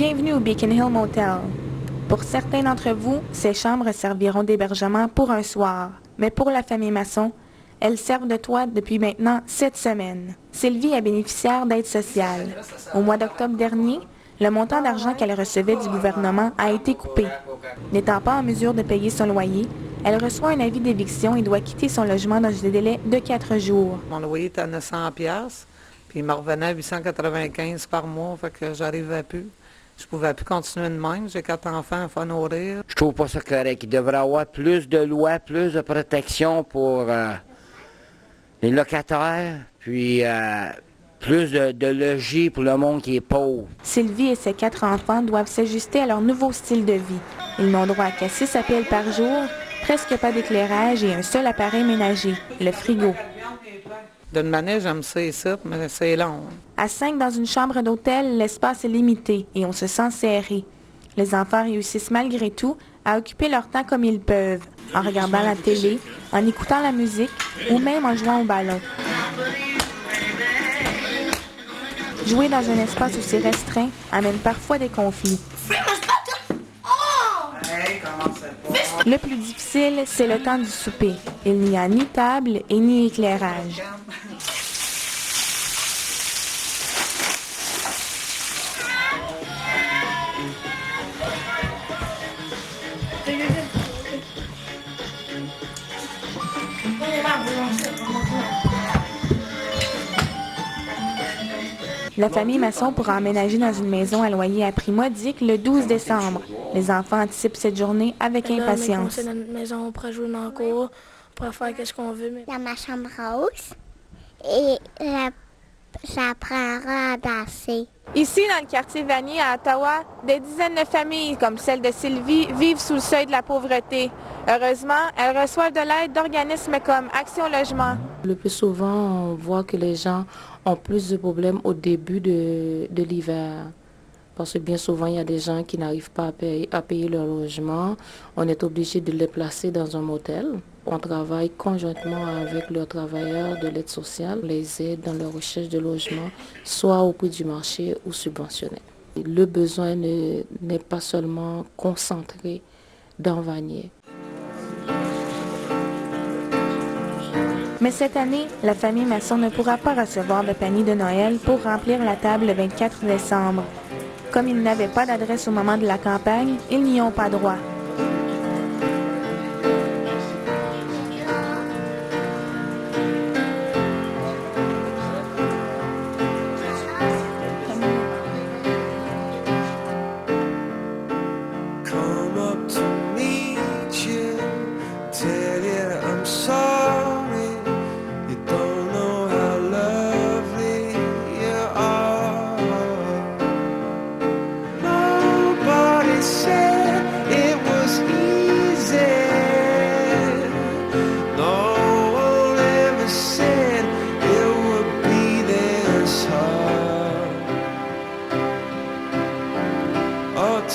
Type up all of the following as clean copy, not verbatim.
Bienvenue au Beacon Hill Motel. Pour certains d'entre vous, ces chambres serviront d'hébergement pour un soir. Mais pour la famille Masson, elles servent de toit depuis maintenant 7 semaines. Sylvie est bénéficiaire d'aide sociale. Au mois d'octobre dernier, le montant d'argent qu'elle recevait du gouvernement a été coupé. N'étant pas en mesure de payer son loyer, elle reçoit un avis d'éviction et doit quitter son logement dans un délai de 4 jours. Mon loyer était à 900$, puis il me revenait à 895 par mois, fait que j'arrivais plus. Je pouvais plus continuer de même. J'ai 4 enfants à nourrir. Je trouve pas ça correct. Il devrait y avoir plus de lois, plus de protection pour les locataires, puis plus de logis pour le monde qui est pauvre. Sylvie et ses 4 enfants doivent s'ajuster à leur nouveau style de vie. Ils n'ont droit qu'à 6 appels par jour, presque pas d'éclairage et un seul appareil ménager, le frigo. D'une manière, j'aime ça ici, mais c'est long. À 5 dans une chambre d'hôtel, l'espace est limité et on se sent serré. Les enfants réussissent malgré tout à occuper leur temps comme ils peuvent, en regardant la télé, en écoutant la musique ou même en jouant au ballon. Jouer dans un espace aussi restreint amène parfois des conflits. Le plus difficile, c'est le temps du souper. Il n'y a ni table et ni éclairage. La famille Masson pourra emménager dans une maison à loyer à prix modique le 12 décembre. Les enfants anticipent cette journée avec impatience. C'est notre maison, on pourrait jouer dans la cour, on pourrait faire ce qu'on veut. Dans ma chambre rose et j'apprendrai à danser. Ici, dans le quartier Vanier à Ottawa, des dizaines de familles, comme celle de Sylvie, vivent sous le seuil de la pauvreté. Heureusement, elles reçoivent de l'aide d'organismes comme Action Logement. Le plus souvent, on voit que les gens ont plus de problèmes au début de l'hiver. Parce que bien souvent, il y a des gens qui n'arrivent pas à payer leur logement. On est obligé de les placer dans un motel. On travaille conjointement avec leurs travailleurs de l'aide sociale, les aide dans leur recherche de logement, soit au prix du marché ou subventionné. Le besoin n'est pas seulement concentré dans Vanier. Mais cette année, la famille Masson ne pourra pas recevoir de panier de Noël pour remplir la table le 24 décembre. Comme ils n'avaient pas d'adresse au moment de la campagne, ils n'y ont pas droit.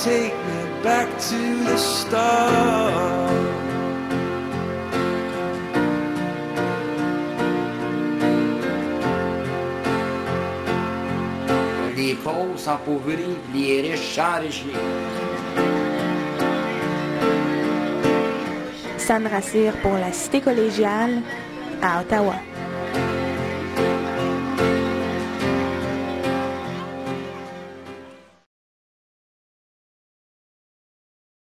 Take me back to the start. Les pauvres s'appauvrir, les riches s'enrichir. Sandra Cyr pour la Cité collégiale à Ottawa.